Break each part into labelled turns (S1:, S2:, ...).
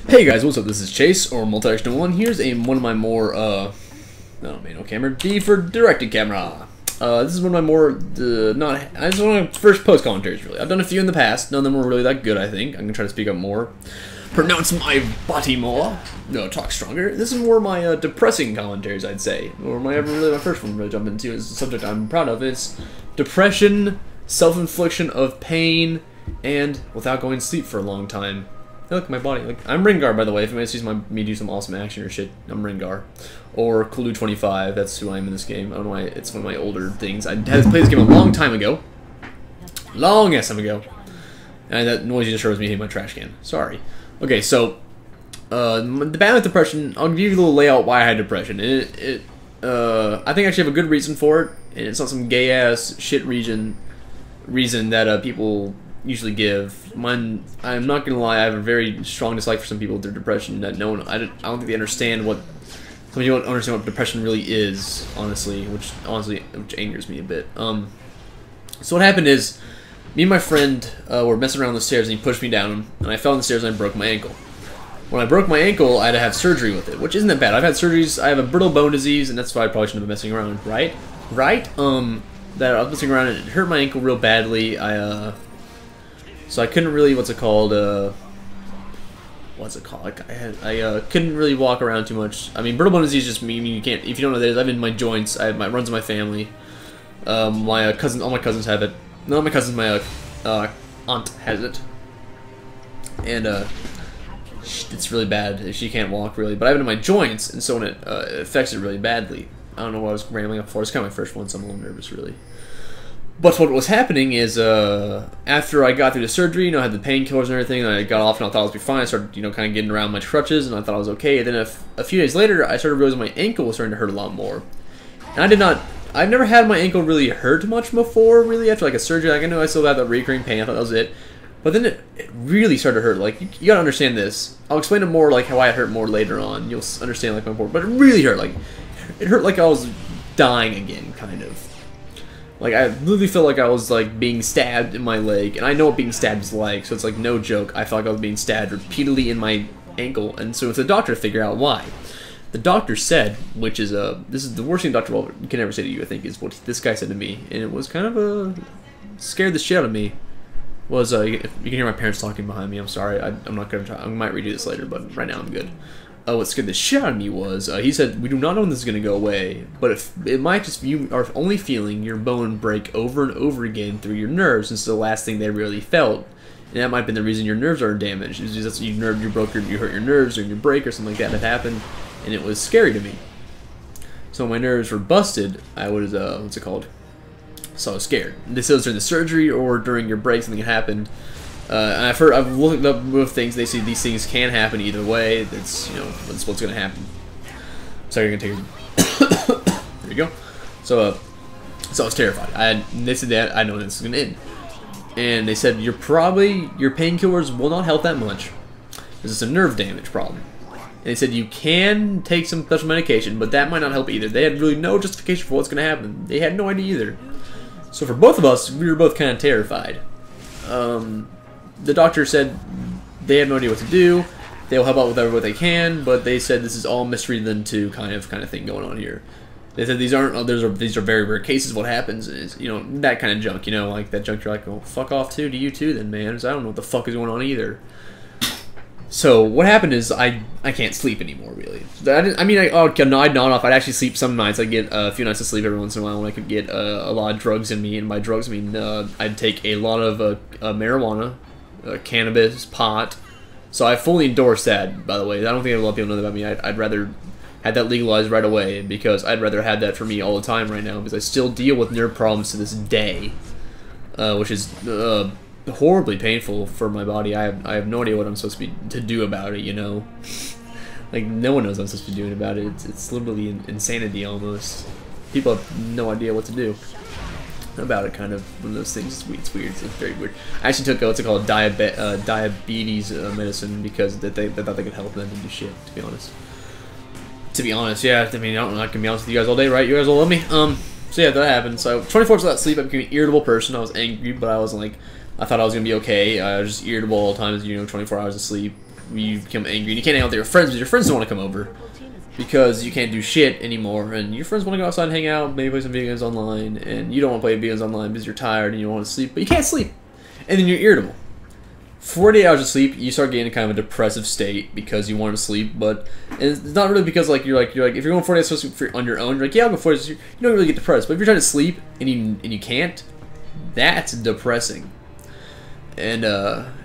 S1: Hey guys, what's up? This is Chase, or Multidirectional1. Here's one of my more, no camera, D for directed camera. This is one of my more, this is one of my first post commentaries, really. I've done a few in the past, none of them were really that good, I think. I'm gonna try to speak up more, pronounce my body more, talk stronger. This is more my, depressing commentaries, I'd say. Or my first one to really jump into is a subject I'm proud of. It's depression, self-infliction of pain, and without going to sleep for a long time. Hey, look, my body. Like, I'm Rengar, by the way. If anybody sees me do some awesome action or shit, I'm Rengar. Or Kulu25. That's who I am in this game. I don't know why. It's one of my older things. I had to play this game a long time ago. Long ass time ago. And that noise you just heard was me hitting my trash can. Sorry. Okay, so the battle with depression. I'll give you a little layout why I had depression. I think I actually have a good reason for it, and it's not some gay ass shit reason that people usually give. Mine, I'm not gonna lie, I have a very strong dislike for some people with their depression that I don't think they understand what, some people don't understand what depression really is, honestly, which angers me a bit. So what happened is, me and my friend were messing around the stairs and he pushed me down and I fell on the stairs and I broke my ankle. When I broke my ankle, I had to have surgery with it, which isn't that bad. I've had surgeries. I have a brittle bone disease, and that's why I probably shouldn't have been messing around, right? That I was messing around and it hurt my ankle real badly. So I couldn't really, I couldn't really walk around too much. I mean, brittle bone disease just mean you can't, if you don't know what that is, I've in my joints, I have runs in my family. All my cousins have it. None of my cousins, my aunt has it. And it's really bad. She can't walk really, but I have it in my joints, and so when it affects it really badly. I don't know what I was rambling up for. It's kind of my first one, so I'm a little nervous really. But what was happening is, after I got through the surgery, I had the painkillers and everything, and I got off and I thought I was be fine. I started, kind of getting around my crutches, and I thought I was okay. And then a few days later, I started realizing my ankle was starting to hurt a lot more. And I've never had my ankle really hurt much before, really, after like a surgery. Like, I know I still had that recurring pain, I thought that was it. But then it really started to hurt. Like, you gotta understand this. I'll explain it more, like, how I hurt more later on. You'll understand, like, my point. But it really hurt. Like, it hurt like I was dying again, kind of. Like, I literally felt like I was, like, being stabbed in my leg, and I know what being stabbed is like, so it's, like, no joke. I felt like I was being stabbed repeatedly in my ankle, and so it's the doctor to figure out why. The doctor said, which is, this is the worst thing Dr. Walter can ever say to you, I think, is what this guy said to me, and it was kind of, scared the shit out of me, was, you can hear my parents talking behind me, I'm sorry, I'm not gonna try, I might redo this later, but right now I'm good. What scared the shit out of me was, he said, we do not know when this is going to go away, but if it might just, you are only feeling your bone break over and over again through your nerves, since the last thing they really felt, and that might have been the reason your nerves are damaged, is just you hurt your nerves, or your break, or something like that happened, and it was scary to me. So when my nerves were busted, I was, what's it called? So I was scared. They said it was during the surgery, or during your break, something happened. And I've looked up with things. They say these things can happen either way. That's that's what's gonna happen. Sorry, you're gonna take. There you go. So I was terrified. They said that I know this is gonna end, and they said your painkillers will not help that much. This is a nerve damage problem. And they said you can take some special medication, but that might not help either. They had really no justification for what's gonna happen. They had no idea either. So for both of us, we were both kind of terrified. The doctor said they have no idea what to do. They'll help out with whatever they can, but they said this is all mystery then too kind of thing going on here. They said these are very rare cases. What happens is that kind of junk. Like that junk. You're like, oh, fuck off too. Do you too then, man? Because I don't know what the fuck is going on either. So what happened is I can't sleep anymore really. I'd nod off. I'd actually sleep some nights. I'd get a few nights of sleep every once in a while when I could get a lot of drugs in me. And by drugs I mean I'd take a lot of marijuana. Cannabis, pot. So I fully endorse that, by the way. I don't think a lot of people know that about me. I'd rather have that legalized right away, because I'd rather have that for me all the time right now, because I still deal with nerve problems to this day, which is horribly painful for my body. I have no idea what I'm supposed to do about it, Like, no one knows what I'm supposed to be doing about it. It's literally insanity almost. People have no idea what to do about it, kind of one of those things. It's weird. It's very weird. I actually took what's called diabetes medicine because they thought they could help them and do shit. To be honest, yeah. I mean, I can be honest with you guys all day, right? You guys all love me. So yeah, that happened. So 24 hours without sleep, I became an irritable person. I was angry, but I wasn't like, I thought I was gonna be okay. I was just irritable all the time. 24 hours of sleep. you become angry and you can't hang out with your friends because your friends don't want to come over because you can't do shit anymore, and your friends want to go outside and hang out, maybe play some video games online, and you don't want to play video games online because you're tired and you want to sleep, but you can't sleep, and then you're irritable. 48 hours of sleep, you start getting kind of a depressive state because you want to sleep, but it's not really because like you're like if you're going 48 hours of sleep on your own, you're like, yeah, I'll go 48 hours, you don't really get depressed. But if you're trying to sleep and you can't, that's depressing. And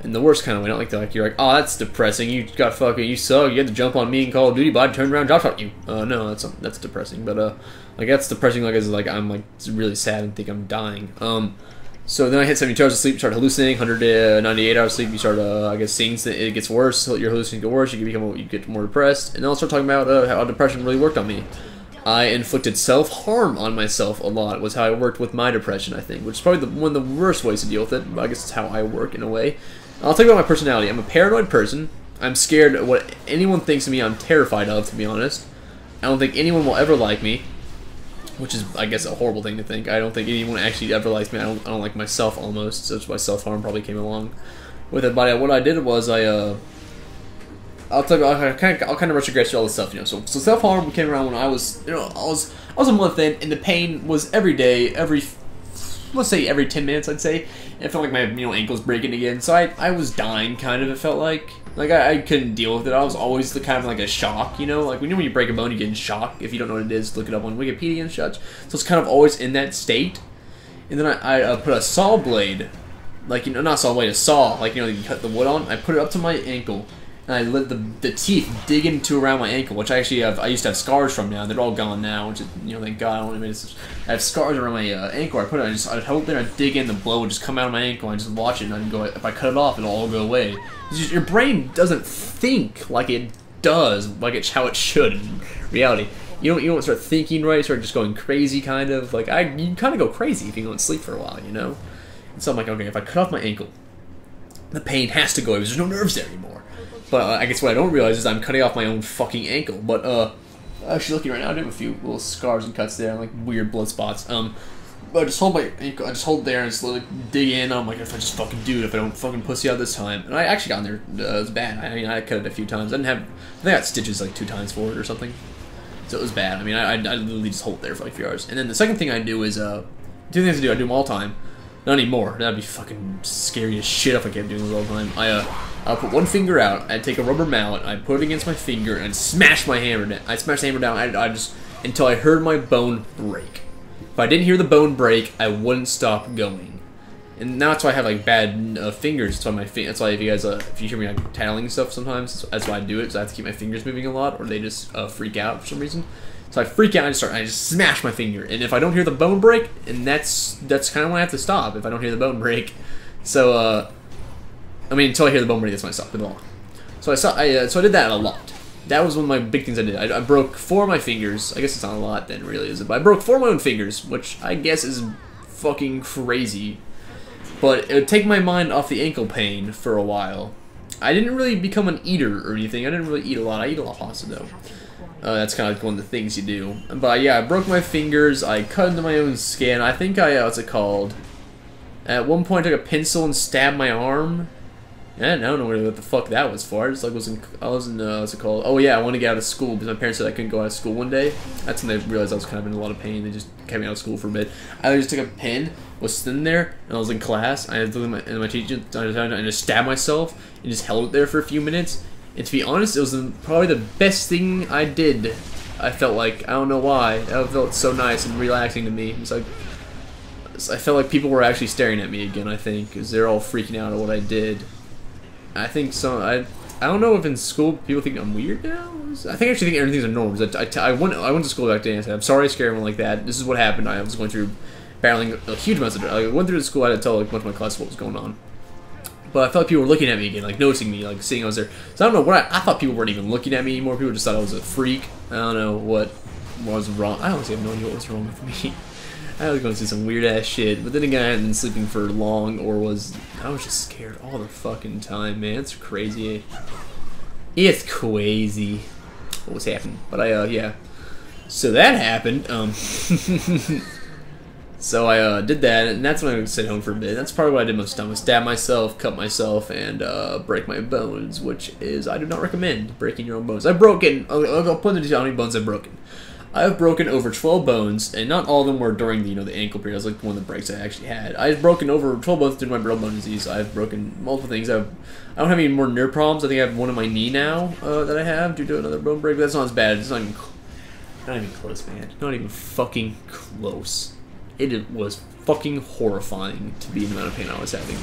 S1: in the worst kind of way, not like you're like, oh, that's depressing. You got fucking, you suck. You had to jump on me in Call of Duty, but I turned around, and shot you. No, that's depressing. But like that's depressing. Like as like I'm like really sad and think I'm dying. So then I hit 72 hours of sleep, start hallucinating. 198 hours of sleep, you start, I guess, seeing that it gets worse. Your hallucinations get worse. You get more depressed, and then I'll start talking about how depression really worked on me. I inflicted self-harm on myself a lot. Was how I worked with my depression, I think, which is probably one of the worst ways to deal with it. But I guess it's how I work in a way. I'll talk about my personality. I'm a paranoid person. I'm scared of what anyone thinks of me. I'm terrified of, to be honest. I don't think anyone will ever like me. Which is, I guess, a horrible thing to think. I don't think anyone actually ever likes me. I don't like myself almost. So that's why self-harm probably came along with it. But what I did was I'll kind of rush regress through all this stuff, you know. So self-harm came around when I was, you know, I was a month in, and the pain was every day, let's say every 10 minutes, I'd say. And it felt like my, you know, ankles breaking again. So I was dying, kind of. It felt like I couldn't deal with it. I was always the kind of like a shock, you know, like when you break a bone, you get in shock. If you don't know what it is, look it up on Wikipedia and such. So it's kind of always in that state. And then I put a saw blade, like, you know, not a saw blade, a saw, like, you know, you cut the wood on. I put it up to my ankle, and I let the teeth dig into around my ankle, which I actually have. I used to have scars from now. They're all gone now, which is, you know, thank God. I have scars around my ankle. I'd hold there, I'd dig in, the blood would just come out of my ankle, and I just watch it, and I'd go, if I cut it off, it'll all go away. It's just, your brain doesn't think like it does, like it's how it should in reality. You don't start thinking right, you start just going crazy, kind of. Like, you kind of go crazy if you don't sleep for a while, you know? And so I'm like, okay, if I cut off my ankle, the pain has to go away because there's no nerves there anymore. But I guess what I don't realize is I'm cutting off my own fucking ankle. But actually looking right now, I do have a few little scars and cuts there, like weird blood spots. But I just hold my ankle, I just hold there and slowly dig in. I'm like, if I just fucking do it, if I don't fucking pussy out this time. And I actually got in there. It was bad. I mean, I cut it a few times. I think I got stitches like 2 times for it or something. So it was bad. I mean, I literally just hold it there for like a few hours. And then the second thing I do is, 2 things I do. I do them all the time. Not anymore. That'd be fucking scary as shit if I kept doing this all the time. I'll put one finger out, I'd take a rubber mallet, I'd put it against my finger, and I'd smash my hammer down. I'd smash the hammer down, I just, until I heard my bone break. If I didn't hear the bone break, I wouldn't stop going. And now that's why I have like bad fingers. That's why if you guys, if you hear me like tattling stuff sometimes, that's why I do it, because I have to keep my fingers moving a lot, or they just freak out for some reason. So I freak out and I just smash my finger. And if I don't hear the bone break, and that's kind of when I have to stop, if I don't hear the bone break. So, I mean, until I hear the bone break, that's when I stop. So I did that a lot. That was one of my big things I did. I broke 4 of my fingers. I guess it's not a lot then, really, is it? But I broke 4 of my own fingers, which I guess is fucking crazy. But it would take my mind off the ankle pain for a while. I didn't really become an eater or anything. I didn't really eat a lot. I eat a lot of pasta, though. That's kind of like one of the things you do. But yeah, I broke my fingers. I cut into my own skin. I think what's it called? At one point, I took a pencil and stabbed my arm. I don't know what the fuck that was for. I just like I was in what's it called? Oh yeah, I wanted to get out of school because my parents said I couldn't go out of school one day. That's when they realized I was kind of in a lot of pain. They just kept me out of school for a bit. I just took a pen, was sitting there, and I was in class. I was looking at my teacher, and just stabbed myself and just held it there for a few minutes. And to be honest, it was probably the best thing I did. I felt like, I don't know why. It felt so nice and relaxing to me. It's like, I felt like people were actually staring at me again, I think, because they're all freaking out at what I did. I think so. I don't know if in school people think I'm weird now. I actually think everything's a norm. I went to school back then and said, I'm sorry I scared everyone like that. This is what happened. I was going through battling a huge amount of it. I went through the school, I had to tell like, a bunch of my class what was going on. But I felt like people were looking at me again, like noticing me, like seeing I was there. So I don't know what I thought people weren't even looking at me anymore. People just thought I was a freak. I don't know what was wrong. I honestly have no idea what was wrong with me. I was going through some weird ass shit. But then again, I hadn't been sleeping for long, or I was just scared all the fucking time, man. It's crazy. It's crazy. What was happening? But yeah. So that happened. So I did that, and that's when I would sit home for a bit. That's probably what I did most of the time, was stab myself, cut myself, and break my bones, which is, I do not recommend breaking your own bones. I've broken, I'll put into how many bones I've broken. I've broken over 12 bones, and not all of them were during the, the ankle period. That was like one of the breaks I actually had. I've broken over 12 bones due to my brittle bone disease. I've broken multiple things. I don't have any more nerve problems. I think I have one in my knee now that I have due to another bone break, but that's not as bad. It's not even close, man. Not even fucking close. It was fucking horrifying to be in the amount of pain I was having.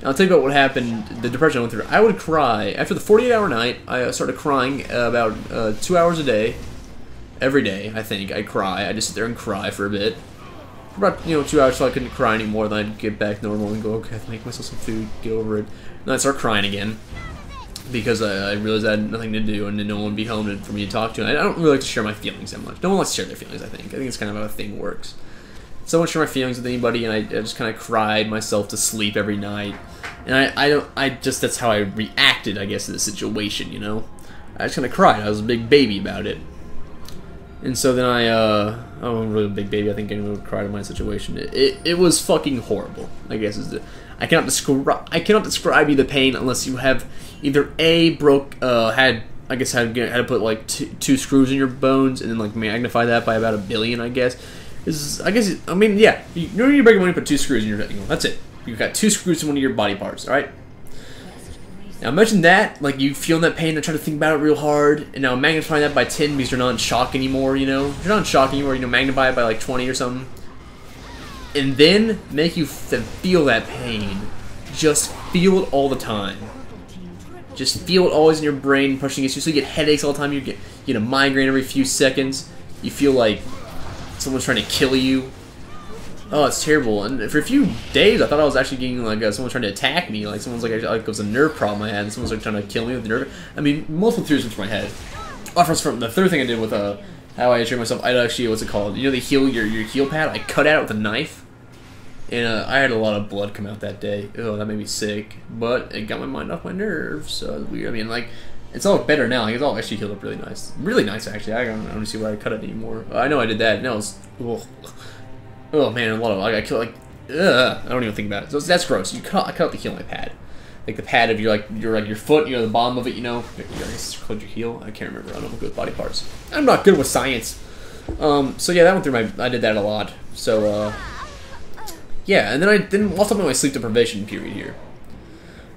S1: Now, I'll tell you about what happened, the depression I went through. I would cry. After the 48-hour night, I started crying about 2 hours a day. Every day, I think. I'd cry. I'd just sit there and cry for a bit. For about, 2 hours so I couldn't cry anymore. Then I'd get back normal and go, okay, I have to make myself some food, get over it. And I'd start crying again. Because I realized I had nothing to do and no one would be home for me to talk to. And I don't really like to share my feelings that much. No one likes to share their feelings, I think. I think it's kind of how a thing works. So I wouldn't share my feelings with anybody, and I just kind of cried myself to sleep every night. And that's how I reacted, I guess, to the situation, I just kind of cried. I was a big baby about it. And so then I wasn't really a big baby. I think anyone would cry to my situation. It was fucking horrible, I guess. I cannot describe you the pain unless you have either had to put like two screws in your bones and then like magnify that by about 1 billion, I guess. Yeah. You break a bone, you put 2 screws in your that's it. You've got 2 screws in one of your body parts, alright? Now imagine that, like you feel that pain and try to think about it real hard, and now magnifying that by 10 because you're not in shock anymore, You're not in shock anymore, magnify it by like 20 or something. And then make you feel that pain. Just feel it all the time. Just feel it always in your brain, pushing against you, so you get headaches all the time, you get a migraine every few seconds, you feel like someone's trying to kill you. Oh, it's terrible. And for a few days, I thought I was actually getting like someone trying to attack me. Like someone's like it was a nerve problem I had, and someone's like trying to kill me with the nerve. I mean, multiple theories went through my head. From the third thing I did with how I treat myself, I'd actually what's it called? The your heel pad. I cut out with a knife, and I had a lot of blood come out that day. Oh, that made me sick. But it got my mind off my nerves. So it was weird. I mean, like. It's all better now. Like, it's all actually healed up really nice. Really nice, actually. I don't see why I cut it anymore. I know I did that. No, it was... Oh, man, a lot of... I killed, like... Ugh, I don't even think about it. So that's gross. I cut out the heel on my pad. Like, the pad of your foot, the bottom of it, I guess it's called your heel. I can't remember. I don't know good with body parts. I'm not good with science. So, yeah, that went through I did that a lot. So, yeah, and then also my sleep deprivation period here.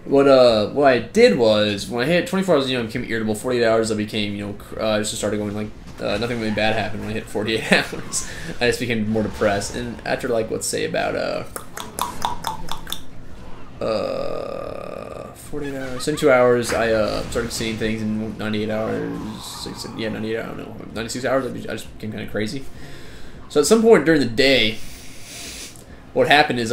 S1: What I did was, when I hit 24 hours, I became irritable. 48 hours, I became, I just started going, like, nothing really bad happened when I hit 48 hours. I just became more depressed. And after, like, let's say about, 48 hours, 72 hours, I, started seeing things in 98 hours, 98, I don't know, 96 hours, I just became kind of crazy. So at some point during the day, what happened is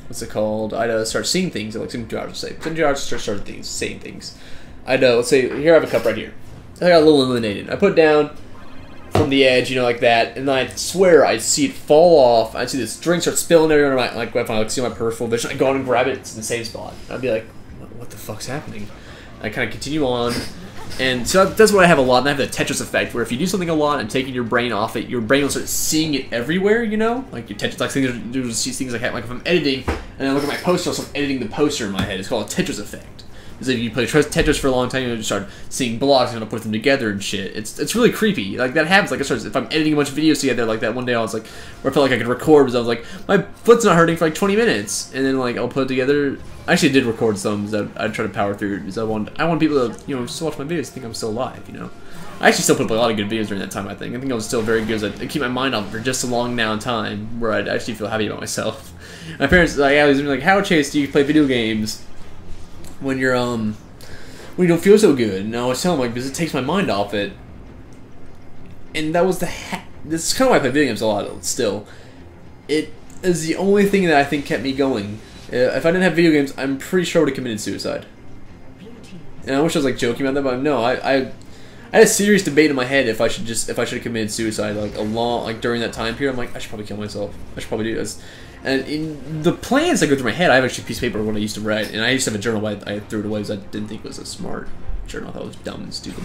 S1: what's it called? I'd start seeing things at like 72 hours, say. 72 hours to start saying things. Let's say, here I have a cup right here. I got a little illuminated. I put it down from the edge, like that, and I swear I'd see it fall off. I'd see this drink start spilling everywhere, like if I see my peripheral vision, I'd go on and grab it, it's in the same spot. I'd be like, what the fuck's happening? I kind of continue on. And so that's what I have a lot, and I have the Tetris effect, where if you do something a lot and taking your brain off it, your brain will start seeing it everywhere, Like your Tetris, like things like that. Like if I'm editing, and I look at my poster, I'll start editing the poster in my head. It's called a Tetris effect. It's like if you play Tetris for a long time, you start seeing blocks and put them together and shit. It's really creepy. Like that happens. Like if I'm editing a bunch of videos together, like that one day I was like, where I felt like I could record, because I was like, my foot's not hurting for like 20 minutes, and then like I'll put it together. I actually did record some that I try to power through because I want people to still watch my videos, think I'm still alive. I actually still put up a lot of good videos during that time. I think I was still very good. I keep my mind off for just a long now time where I'd actually feel happy about myself. My parents always like, how Chase do you play video games when you're when you don't feel so good? And I was telling them because it takes my mind off it. And that was this is kind of why I play video games a lot still. It is the only thing that I think kept me going. If I didn't have video games, I'm pretty sure I would have committed suicide. And I wish I was like joking about that, but no, I had a serious debate in my head if I should have committed suicide during that time period. I'm like, I should probably kill myself. I should probably do this. And in the plans that go through my head, I have actually a piece of paper when I used to write, and I used to have a journal, but I threw it away because I didn't think it was a smart journal. I thought it was dumb and stupid.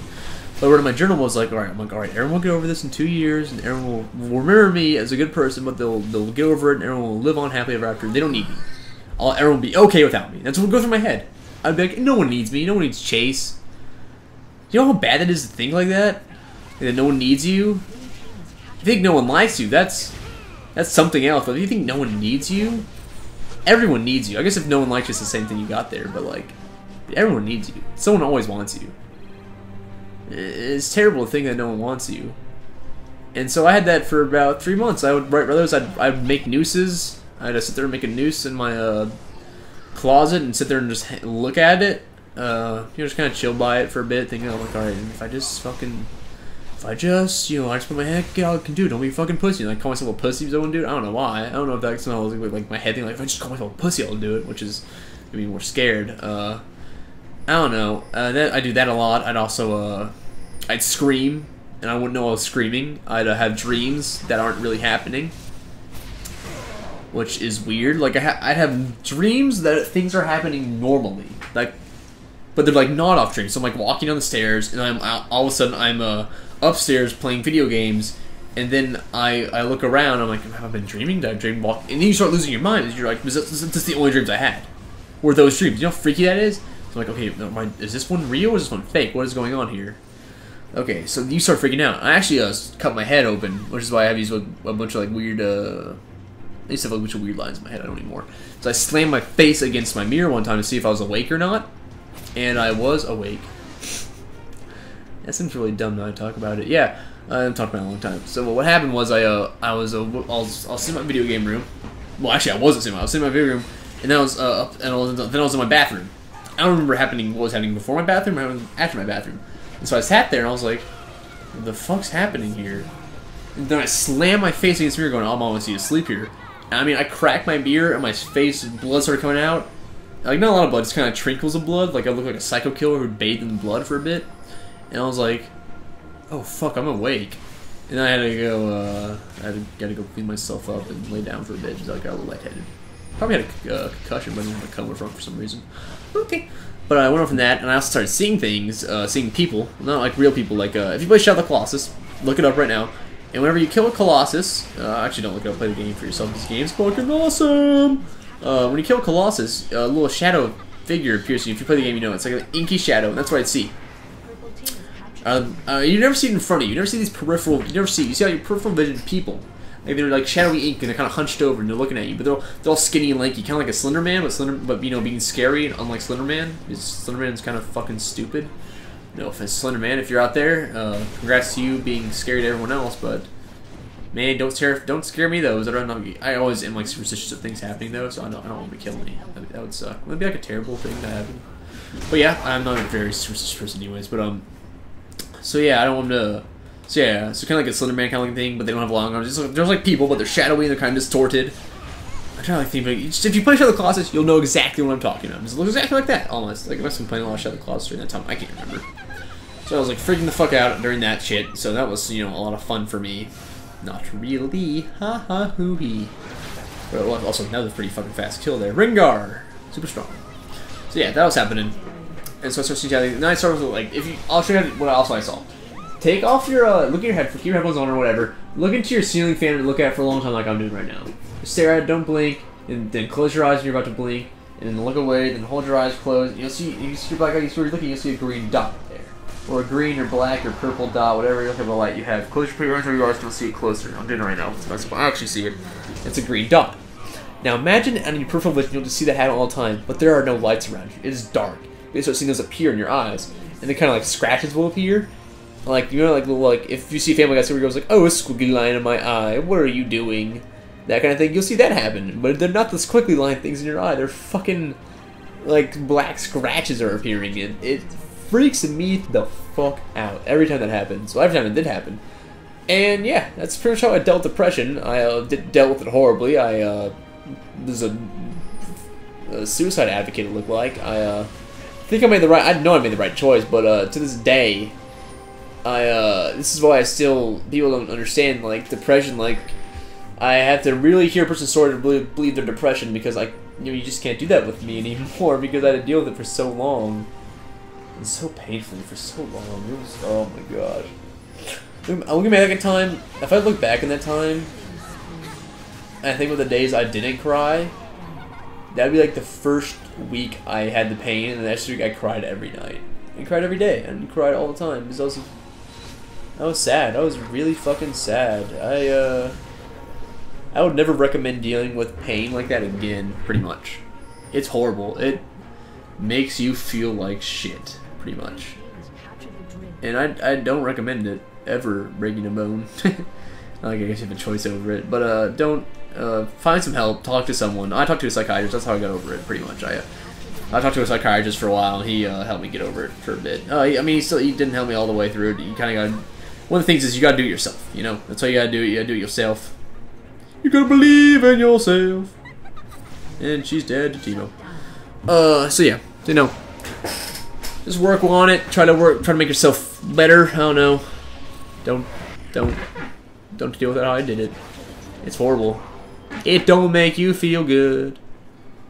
S1: But what my journal was like, alright, everyone will get over this in 2 years, and everyone will remember me as a good person, but they'll get over it, and everyone will live on happily ever after. They don't need me. Everyone will be okay without me. That's what would go through my head. I'd be like, no one needs me, no one needs Chase. You know how bad that is to think like that? That no one needs you? If you think no one likes you, that's something else, but if you think no one needs you, everyone needs you. I guess if no one likes you, it's the same thing you got there, but like, everyone needs you. Someone always wants you. It's terrible to think that no one wants you. And so I had that for about 3 months. I would write letters, I'd make nooses. I'd sit there and make a noose in my closet and sit there and just look at it. You know, just kind of chill by it for a bit, thinking, oh, like, alright, if I just, you know, I just put my head, get all I can do, don't be a fucking pussy. And I call myself a pussy because I wouldn't do it. I don't know why. I don't know if that's somehow like my head thing, like, if I just call myself a pussy, I'll do it, which is maybe more scared. I don't know. I do that a lot. I'd also, I'd scream, and I wouldn't know I was screaming. I'd have dreams that aren't really happening, which is weird. Like, I'd have dreams that things are happening normally, like, but they're like not off dreams. So I'm like walking down the stairs, and all of a sudden I'm upstairs playing video games, and then I look around. I'm like, have I been dreaming? Did I dream walk? And then you start losing your mind. You're like, is this the only dreams I had? Were those dreams? You know how freaky that is? So I'm like, okay, is this one real or is this one fake? What is going on here? Okay, so you start freaking out. I actually cut my head open, which is why I have these a bunch of like weird. I used to have a bunch of weird lines in my head. I don't anymore. So I slammed my face against my mirror one time to see if I was awake or not, and I was awake. That seems really dumb now I talk about it. Yeah, I haven't talked about it in a long time. So what happened was I was sitting in my video game room. Well, actually, I wasn't sitting. I was sitting in my video room, and then I was then I was in my bathroom. I don't remember what was happening before my bathroom or after my bathroom. And so I sat there and I was like, what the fuck's happening here? And then I slammed my face against the mirror going, oh, I'm almost to sleep here. And I mean, I cracked my mirror and my face, blood started coming out. Like, not a lot of blood, just kind of trinkles of blood. Like, I looked like a psycho killer who bathed in blood for a bit. And I was like, oh fuck, I'm awake. And I had to go, gotta go clean myself up and lay down for a bit because I got a little lightheaded. Probably had a concussion, but I didn't have a coma from for some reason. Okay. But I went on from that, and I also started seeing things, seeing people, not like real people. Like, if you play Shadow of the Colossus, look it up right now. And whenever you kill a Colossus, actually don't look it up, play the game for yourself. This game's fucking awesome! When you kill a Colossus, a little shadow figure appears to you. If you play the game, you know it's like an inky shadow, and that's what I'd see. You never see it in front of you. You never see these peripheral. You see how your peripheral vision people. Like they're like shadowy ink, and they're kind of hunched over, and they're looking at you. But they're all skinny and lanky, kind of like a Slender Man, but you know, being scary, and unlike Slender Man, because Slender Man's kind of fucking stupid. No offense, Slender Man, if you're out there, congrats to you being scary to everyone else. But man, don't scare me though. I always am like superstitious of things happening though, so I don't want to be killing me. That would suck. It would be like a terrible thing to happen. But yeah, I'm not a very superstitious person anyways. But so yeah, I don't want to. So yeah, so kind of like a Slender Man kind of looking thing, but they don't have long arms. There's like people, but they're shadowy and they're kind of distorted. I'm trying to like think, if you play Shadow of the Colossus, you'll know exactly what I'm talking about. It looks exactly like that, almost. Like I must have been playing a lot of Shadow of the Colossus during that time. I can't remember. So I was like freaking the fuck out during that shit. So that was, you know, a lot of fun for me. Not really, ha ha hoo hee. But also another pretty fucking fast kill there. Ringar, super strong. So yeah, that was happening. And so I started seeing, then I started with like, I'll show you what else I saw. Take off your, look at your head, keep your headphones on or whatever. Look into your ceiling fan and look at it for a long time like I'm doing right now. Just stare at it, don't blink, and then close your eyes when you're about to blink, and then look away, then hold your eyes closed. And you'll see your black eye, you're looking, you'll see a green dot there. Or a green or black or purple dot, whatever you're looking for the light you have. Close your eyes where you are, so you'll see it closer. I'm doing it right now. I actually see it. It's a green dot. Now imagine on your peripheral vision, you'll just see that happen all the time, but there are no lights around you. It is dark. You start seeing those appear in your eyes, and then kind of like scratches will appear. Like, you know, like if you see Family Guy where he goes like, oh, a squiggly line in my eye, what are you doing? That kind of thing, you'll see that happen. But they're not the squiggly line things in your eye, they're fucking, like, black scratches are appearing, and it freaks me the fuck out every time that happens. So every time it did happen. And yeah, that's pretty much how I dealt with depression. I dealt with it horribly. There's a suicide advocate it looked like. I think I made the right, I know I made the right choice, but to this day, this is why people don't understand, like, depression, like, I have to really hear a person's story to believe their depression, because, like, you just can't do that with me anymore, because I had to deal with it for so long. And so painfully for so long. It was, oh my god. I'm looking back at time. If I look back in that time, and I think of the days I didn't cry, that'd be like the first week I had the pain, and the next week I cried every night. I cried every day, and cried all the time. Because I was sad. I was really fucking sad. I would never recommend dealing with pain like that again, pretty much. It's horrible. It makes you feel like shit, pretty much. And I don't recommend it, ever, breaking a bone. I guess you have a choice over it. But don't, find some help, talk to someone. I talked to a psychiatrist, that's how I got over it, pretty much. I talked to a psychiatrist for a while, and he helped me get over it for a bit. I mean, he didn't help me all the way through it. You kind of got. One of the things is you gotta do it yourself. You know, that's how you gotta do it. You gotta do it yourself. You gotta believe in yourself. And she's dead to Timo. So yeah, you know, just work on it. Try to make yourself better. I don't know. Don't deal with it how I did it. It's horrible. It don't make you feel good.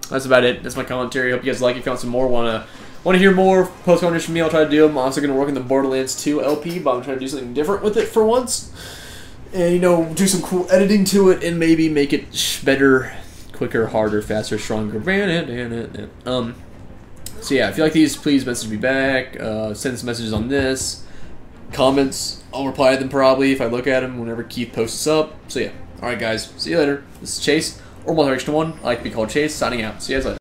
S1: That's about it. That's my commentary. Hope you guys like it. If you want some more, want to hear more post comments from me, I'll try to do them. I'm also going to work on the Borderlands 2 LP, but I'm trying to do something different with it for once. And, you know, do some cool editing to it and maybe make it better, quicker, harder, faster, stronger. So yeah, if you like these, please message me back. Send some messages on this. Comments, I'll reply to them probably if I look at them whenever Keith posts up. So yeah. Alright guys, see you later. This is Chase, or Multidirectional1. I like to be called Chase, signing out. See you guys later.